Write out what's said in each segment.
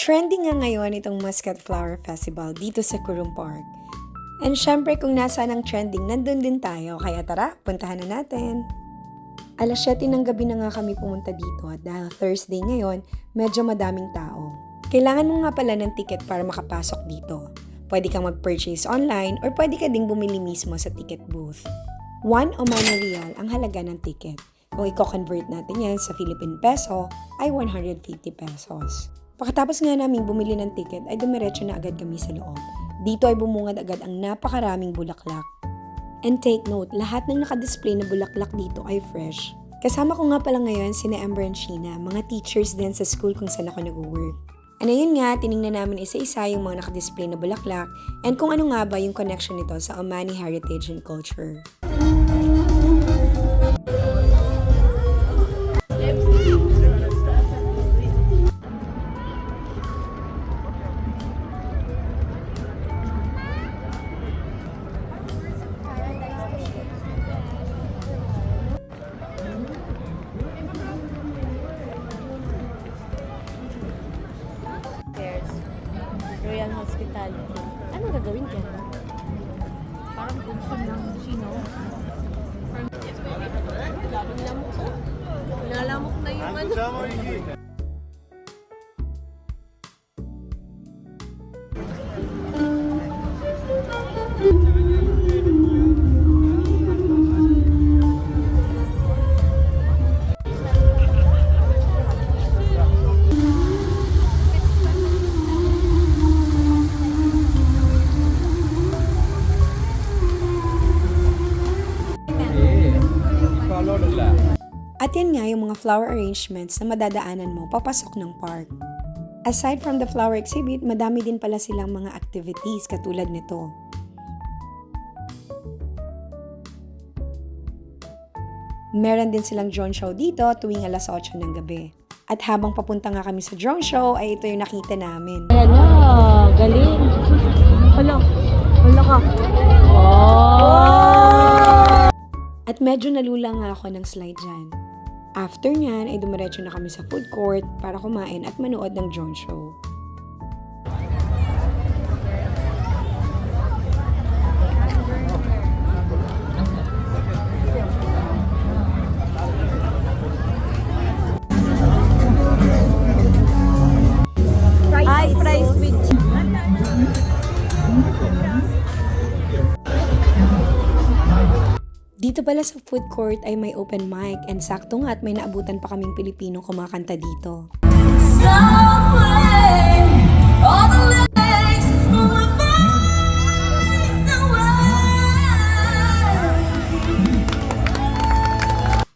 Trending nga ngayon itong Muscat Flower Festival dito sa Coron Park. And syempre kung nasaan ang trending, nandun din tayo. Kaya tara, puntahan na natin. Alas 7 ng gabi na nga kami pumunta dito at dahil Thursday ngayon, medyo madaming tao. Kailangan mo nga pala ng ticket para makapasok dito. Pwede kang mag-purchase online or pwede ka ding bumili mismo sa ticket booth. 1 Omani Real ang halaga ng ticket. Kung i-convert natin yan sa Philippine Peso, ay 150 pesos. Pagkatapos nga namin bumili ng ticket, ay dumiretso na agad kami sa loob. Dito ay bumungad agad ang napakaraming bulaklak. And take note, lahat ng nakadisplay na bulaklak dito ay fresh. Kasama ko nga pala ngayon sina Amber and Sheena, mga teachers din sa school kung saan ako nag-work. And ayun nga, tinignan namin isa-isa yung mga nakadisplay na bulaklak and kung ano nga ba yung connection nito sa Omani heritage and culture. Royal Hospitality. Ano gagawin dyan? Parang function ng Chino. Nilamok ko. Nilamok na yung ano. At yan nga yung mga flower arrangements na madadaanan mo papasok ng park. Aside from the flower exhibit, madami din pala silang mga activities katulad nito. Meron din silang drone show dito tuwing alas 8 ng gabi. At habang papunta nga kami sa drone show, ay ito yung nakita namin. Ayan na, galing. Hala ka. Oh! At medyo nalula nga ako ng slide dyan. After nyan ay dumiretso na kami sa food court para kumain at manood ng drone show. Ay, fries with Dito pala sa food court ay may open mic and sakto nga at may naabutan pa kaming Pilipino kumakanta dito.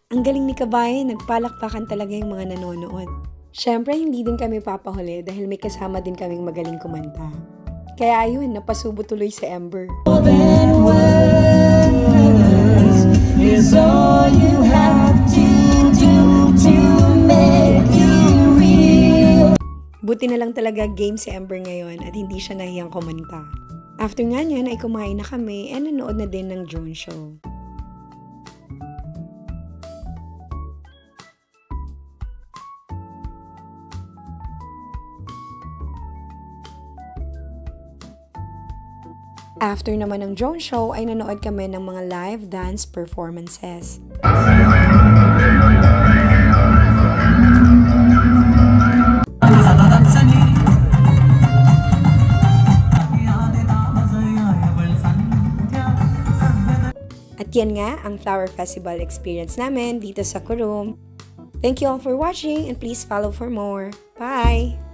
Ang galing ni Kabayan, nagpalakpakan talaga yung mga nanonood. Syempre, hindi din kami papahuli dahil may kasama din kaming magaling kumanta. Kaya ayun, napasubo tuloy si Amber. Is all you have to do to make you real. Buti na lang talaga game si Amber ngayon at hindi siya nahiyang kumanta. After nga niyan ay kumain na kami and nanood na din ng drone show. After naman ng drone show ay nanood kami ng mga live dance performances. At yan nga ang Flower Festival experience namin dito sa Coron. Thank you all for watching and please follow for more. Bye!